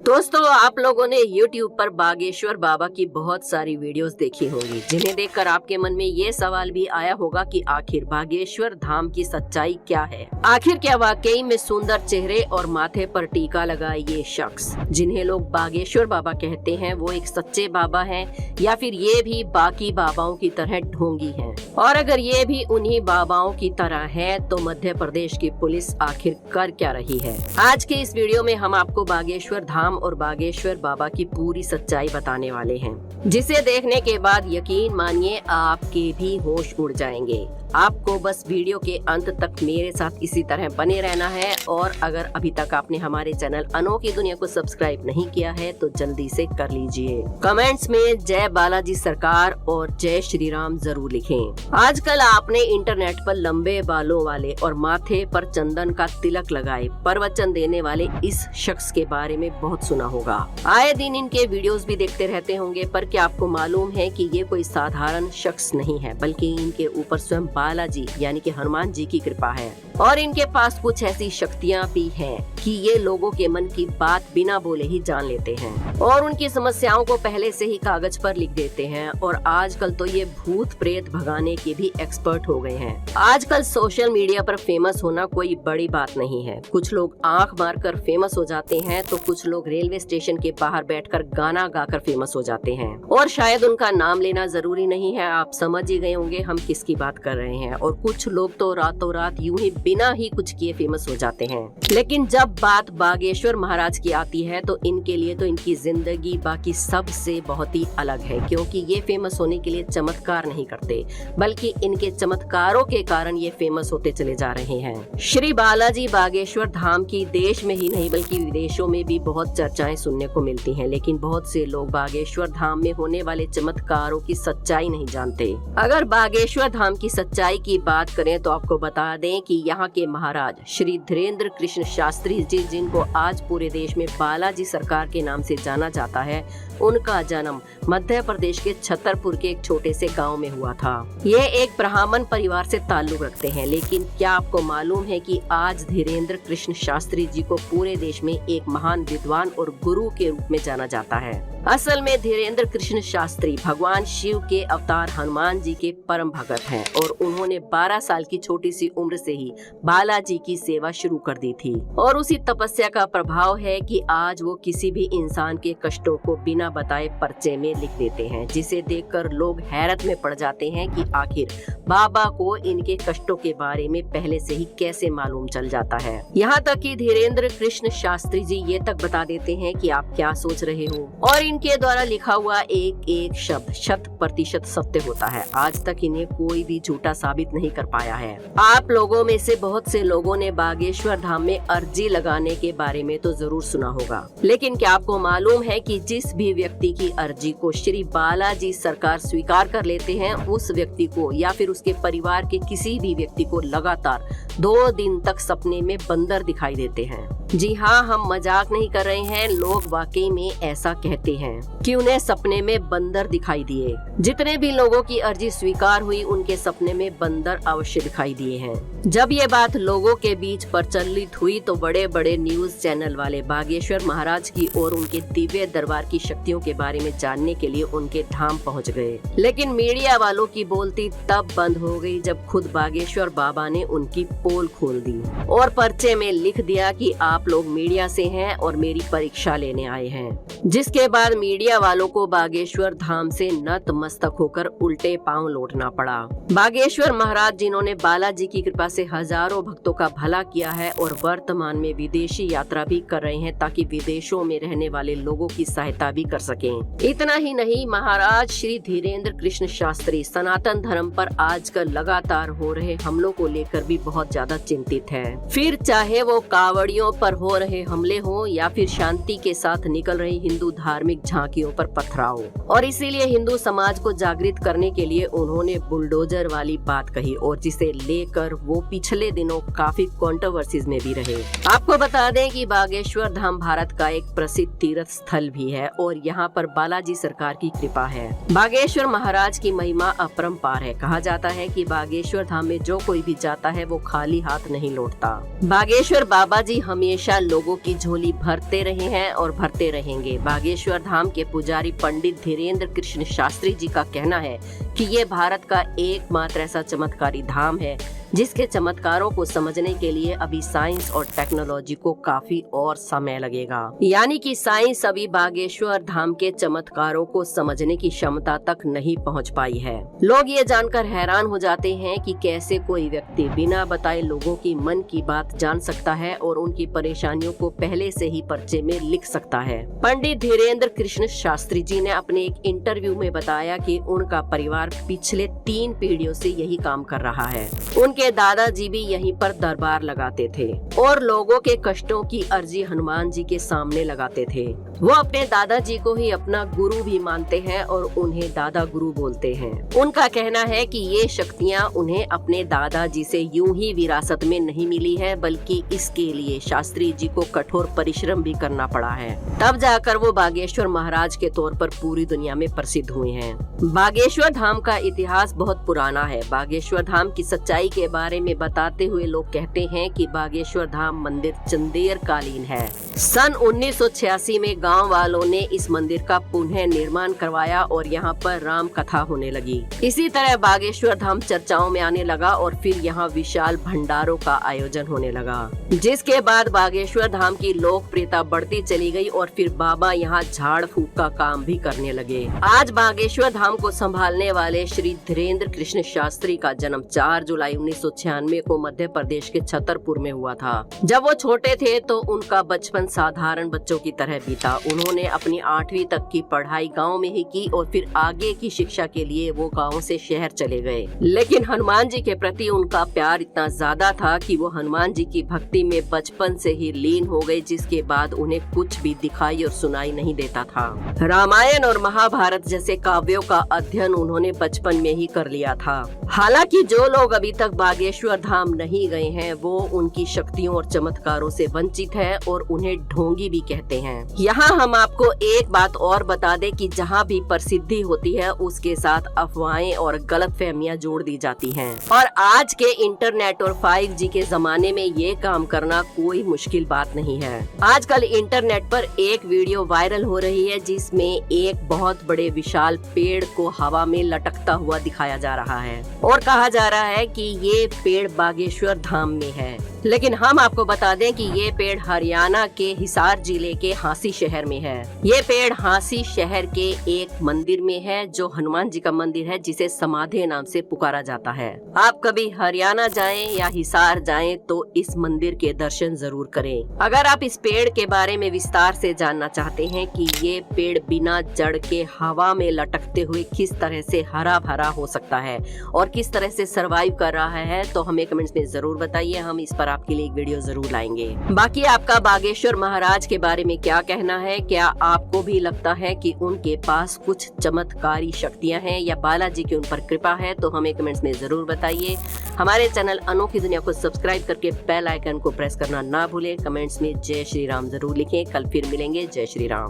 दोस्तों, आप लोगों ने YouTube पर बागेश्वर बाबा की बहुत सारी वीडियोस देखी होंगी, जिन्हें देखकर आपके मन में ये सवाल भी आया होगा कि आखिर बागेश्वर धाम की सच्चाई क्या है। आखिर क्या वाकई में सुंदर चेहरे और माथे पर टीका लगाए ये शख्स, जिन्हें लोग बागेश्वर बाबा कहते हैं, वो एक सच्चे बाबा हैं या फिर ये भी बाकी बाबाओं की तरह ढोंगी हैं? और अगर ये भी उन्हीं बाबाओं की तरह है तो मध्य प्रदेश की पुलिस आखिर कर क्या रही है? आज के इस वीडियो में हम आपको बागेश्वर धाम और बागेश्वर बाबा की पूरी सच्चाई बताने वाले हैं, जिसे देखने के बाद यकीन मानिए आपके भी होश उड़ जाएंगे। आपको बस वीडियो के अंत तक मेरे साथ इसी तरह बने रहना है। और अगर अभी तक आपने हमारे चैनल अनोखी दुनिया को सब्सक्राइब नहीं किया है तो जल्दी से कर लीजिए। कमेंट्स में जय बालाजी सरकार और जय श्री राम जरूर लिखें। आजकल आपने इंटरनेट पर लंबे बालों वाले और माथे पर चंदन का तिलक लगाए प्रवचन देने वाले इस शख्स के बारे में बहुत सुना होगा। आए दिन इनके वीडियोस भी देखते रहते होंगे, पर क्या आपको मालूम है कि ये कोई साधारण शख्स नहीं है, बल्कि इनके ऊपर स्वयं बालाजी यानी कि हनुमान जी की कृपा है। और इनके पास कुछ ऐसी शक्तियाँ भी हैं कि ये लोगों के मन की बात बिना बोले ही जान लेते हैं और उनकी समस्याओं को पहले से ही कागज पर लिख देते हैं। और आजकल तो ये भूत प्रेत भगाने के भी एक्सपर्ट हो गए हैं। आजकल सोशल मीडिया पर फेमस होना कोई बड़ी बात नहीं है। कुछ लोग आंख मारकर फेमस हो जाते हैं तो कुछ लोग रेलवे स्टेशन के बाहर बैठकर गाना गाकर फेमस हो जाते हैं। और शायद उनका नाम लेना जरूरी नहीं है, आप समझ ही गए होंगे हम किसकी बात कर रहे हैं। और कुछ लोग तो रातों रात यूं ही बिना ही कुछ किए फेमस हो जाते हैं। लेकिन जब बात बागेश्वर महाराज की आती है तो इनके लिए तो इनकी जिंदगी बाकी सब से बहुत ही अलग है, क्योंकि ये फेमस होने के लिए चमत्कार नहीं करते, बल्कि इनके चमत्कारों के कारण ये फेमस होते चले जा रहे हैं। श्री बालाजी बागेश्वर धाम की देश में ही नहीं बल्कि विदेशों में भी बहुत चर्चाएं सुनने को मिलती हैं, लेकिन बहुत से लोग बागेश्वर धाम में होने वाले चमत्कारों की सच्चाई नहीं जानते। अगर बागेश्वर धाम की सच्चाई की बात करें तो आपको बता दें कि यहाँ के महाराज श्री धीरेन्द्र कृष्ण शास्त्री जी, जिनको आज पूरे देश में बालाजी सरकार के नाम से जाना जाता है, उनका जन्म मध्य प्रदेश के छतरपुर के एक छोटे से गांव में हुआ था। ये एक ब्राह्मण परिवार से ताल्लुक रखते हैं। लेकिन क्या आपको मालूम है कि आज धीरेन्द्र कृष्ण शास्त्री जी को पूरे देश में एक महान विद्वान और गुरु के रूप में जाना जाता है? असल में धीरेन्द्र कृष्ण शास्त्री भगवान शिव के अवतार हनुमान जी के परम भगत हैं और उन्होंने 12 साल की छोटी सी उम्र से ही बालाजी की सेवा शुरू कर दी थी। और उसी तपस्या का प्रभाव है कि आज वो किसी भी इंसान के कष्टों को बिना बताए पर्चे में लिख देते हैं, जिसे देखकर लोग हैरत में पड़ जाते हैं कि आखिर बाबा को इनके कष्टों के बारे में पहले से ही कैसे मालूम चल जाता है। यहाँ तक कि धीरेन्द्र कृष्ण शास्त्री जी ये तक बता देते हैं कि आप क्या सोच रहे हो, और इनके द्वारा लिखा हुआ एक एक शब्द 100% सत्य होता है। आज तक इन्हें कोई भी झूठा साबित नहीं कर पाया है। आप लोगों में से बहुत से लोगों ने बागेश्वर धाम में अर्जी लगाने के बारे में तो जरूर सुना होगा, लेकिन क्या आपको मालूम है कि जिस भी व्यक्ति की अर्जी को श्री बालाजी सरकार स्वीकार कर लेते हैं, उस व्यक्ति को या फिर उसके परिवार के किसी भी व्यक्ति को लगातार 2 दिन तक सपने में बंदर दिखाई देते हैं। जी हाँ, हम मजाक नहीं कर रहे हैं, लोग वाकई में ऐसा कहते हैं कि उन्हें सपने में बंदर दिखाई दिए। जितने भी लोगों की अर्जी स्वीकार हुई, उनके सपने में बंदर अवश्य दिखाई दिए हैं। जब ये बात लोगों के बीच प्रचलित हुई तो बड़े बड़े न्यूज चैनल वाले बागेश्वर महाराज की और उनके दिव्य दरबार की शक्तियों के बारे में जानने के लिए उनके धाम पहुंच गए। लेकिन मीडिया वालों की बोलती तब बंद हो गई जब खुद बागेश्वर बाबा ने उनकी पोल खोल दी और पर्चे में लिख दिया कि आप लोग मीडिया से हैं और मेरी परीक्षा लेने आए हैं। जिसके बाद मीडिया वालों को बागेश्वर धाम से नतमस्तक होकर उल्टे पांव लौटना पड़ा। बागेश्वर महाराज, जिन्होंने बालाजी की कृपा से हजारों भक्तों का भला किया है और वर्तमान में विदेशी यात्रा भी कर रहे हैं ताकि विदेशों में रहने वाले लोगों की सहायता भी कर सकें। इतना ही नहीं, महाराज श्री धीरेन्द्र कृष्ण शास्त्री सनातन धर्म पर आजकल लगातार हो रहे हमलों को लेकर भी बहुत ज्यादा चिंतित है। फिर चाहे वो कावड़ियों पर हो रहे हमले हो या फिर शांति के साथ निकल रही हिंदू धार्मिक झांकियों पर पथराव। और इसीलिए हिंदू समाज को जागृत करने के लिए उन्होंने बुलडोजर वाली बात कही और जिसे लेकर वो पिछले दिनों काफी कंट्रोवर्सीज में भी रहे। आपको बता दें कि बागेश्वर धाम भारत का एक प्रसिद्ध तीर्थ स्थल भी है और यहाँ पर बालाजी सरकार की कृपा है। बागेश्वर महाराज की महिमा अपरंपार है। कहा जाता है कि बागेश्वर धाम में जो कोई भी जाता है वो खाली हाथ नहीं लौटता। बागेश्वर बाबा जी हमेशा हमेशा लोगों की झोली भरते रहे हैं और भरते रहेंगे। बागेश्वर धाम के पुजारी पंडित धीरेन्द्र कृष्ण शास्त्री जी का कहना है कि ये भारत का एकमात्र ऐसा चमत्कारी धाम है जिसके चमत्कारों को समझने के लिए अभी साइंस और टेक्नोलॉजी को काफी और समय लगेगा। यानी कि साइंस अभी बागेश्वर धाम के चमत्कारों को समझने की क्षमता तक नहीं पहुंच पाई है। लोग ये जानकर हैरान हो जाते हैं कि कैसे कोई व्यक्ति बिना बताए लोगों की मन की बात जान सकता है और उनकी परेशानियों को पहले से ही पर्चे में लिख सकता है। पंडित धीरेन्द्र कृष्ण शास्त्री जी ने अपने एक इंटरव्यू में बताया कि उनका परिवार पिछले 3 पीढ़ियों से यही काम कर रहा है। उनके दादाजी भी यहीं पर दरबार लगाते थे और लोगों के कष्टों की अर्जी हनुमान जी के सामने लगाते थे। वो अपने दादाजी को ही अपना गुरु भी मानते हैं और उन्हें दादा गुरु बोलते हैं। उनका कहना है कि ये शक्तियाँ उन्हें अपने दादाजी से यूं ही विरासत में नहीं मिली है, बल्कि इसके लिए शास्त्री जी को कठोर परिश्रम भी करना पड़ा है। तब जाकर वो बागेश्वर महाराज के तौर पर पूरी दुनिया में प्रसिद्ध हुए हैं। बागेश्वर धाम का इतिहास बहुत पुराना है। बागेश्वर धाम की सच्चाई के बारे में बताते हुए लोग कहते हैं कि बागेश्वर धाम मंदिर चंदेर कालीन है। सन 1986 में गांव वालों ने इस मंदिर का पुनः निर्माण करवाया और यहाँ पर राम कथा होने लगी। इसी तरह बागेश्वर धाम चर्चाओं में आने लगा और फिर यहाँ विशाल भंडारों का आयोजन होने लगा, जिसके बाद बागेश्वर धाम की लोकप्रियता बढ़ती चली गई और फिर बाबा यहाँ झाड़ फूक का काम भी करने लगे। आज बागेश्वर धाम को संभालने वाले श्री धीरेन्द्र कृष्ण शास्त्री का जन्म 4 जुलाई 1996 को मध्य प्रदेश के छतरपुर में हुआ था। जब वो छोटे थे तो उनका बचपन साधारण बच्चों की तरह बीता। उन्होंने अपनी 8वीं तक की पढ़ाई गांव में ही की और फिर आगे की शिक्षा के लिए वो गांव से शहर चले गए। लेकिन हनुमान जी के प्रति उनका प्यार इतना ज्यादा था कि वो हनुमान जी की भक्ति में बचपन से ही लीन हो गए, जिसके बाद उन्हें कुछ भी दिखाई और सुनाई नहीं देता था। रामायण और महाभारत जैसे काव्यों का अध्ययन उन्होंने बचपन में ही कर लिया था। हालांकि जो लोग अभी तक बागेश्वर धाम नहीं गए हैं वो उनकी शक्तियों और चमत्कारों से वंचित हैं और उन्हें ढोंगी भी कहते हैं। यहाँ हम आपको एक बात और बता दें कि जहाँ भी प्रसिद्धि होती है उसके साथ अफवाहें और गलतफहमियां जोड़ दी जाती हैं। और आज के इंटरनेट और 5G के जमाने में ये काम करना कोई मुश्किल बात नहीं है। आजकल इंटरनेट पर एक वीडियो वायरल हो रही है जिसमें एक बहुत बड़े विशाल पेड़ को हवा में लटकता हुआ दिखाया जा रहा है और कहा जा रहा है कि ये पेड़ बागेश्वर धाम में है। लेकिन हम आपको बता दें कि ये पेड़ हरियाणा के हिसार जिले के हांसी शहर में है। ये पेड़ हांसी शहर के एक मंदिर में है जो हनुमान जी का मंदिर है, जिसे समाधि नाम से पुकारा जाता है। आप कभी हरियाणा जाएं या हिसार जाएं तो इस मंदिर के दर्शन जरूर करें। अगर आप इस पेड़ के बारे में विस्तार से जानना चाहते हैं कि ये पेड़ बिना जड़ के हवा में लटकते हुए किस तरह से हरा भरा हो सकता है और किस तरह से सरवाइव कर रहा है, तो हमें कमेंट्स में जरूर बताइए। हम इस पर आपके लिए एक वीडियो जरूर लाएंगे। बाकी आपका बागेश्वर महाराज के बारे में क्या कहना है? क्या आपको भी लगता है कि उनके पास कुछ चमत्कारी शक्तियां हैं या बालाजी की उन पर कृपा है? तो हमें कमेंट्स में जरूर बताइए। हमारे चैनल अनोखी दुनिया को सब्सक्राइब करके बेल आइकन को प्रेस करना ना भूलें। कमेंट्स में जय श्री राम जरूर लिखें। कल फिर मिलेंगे। जय श्री राम।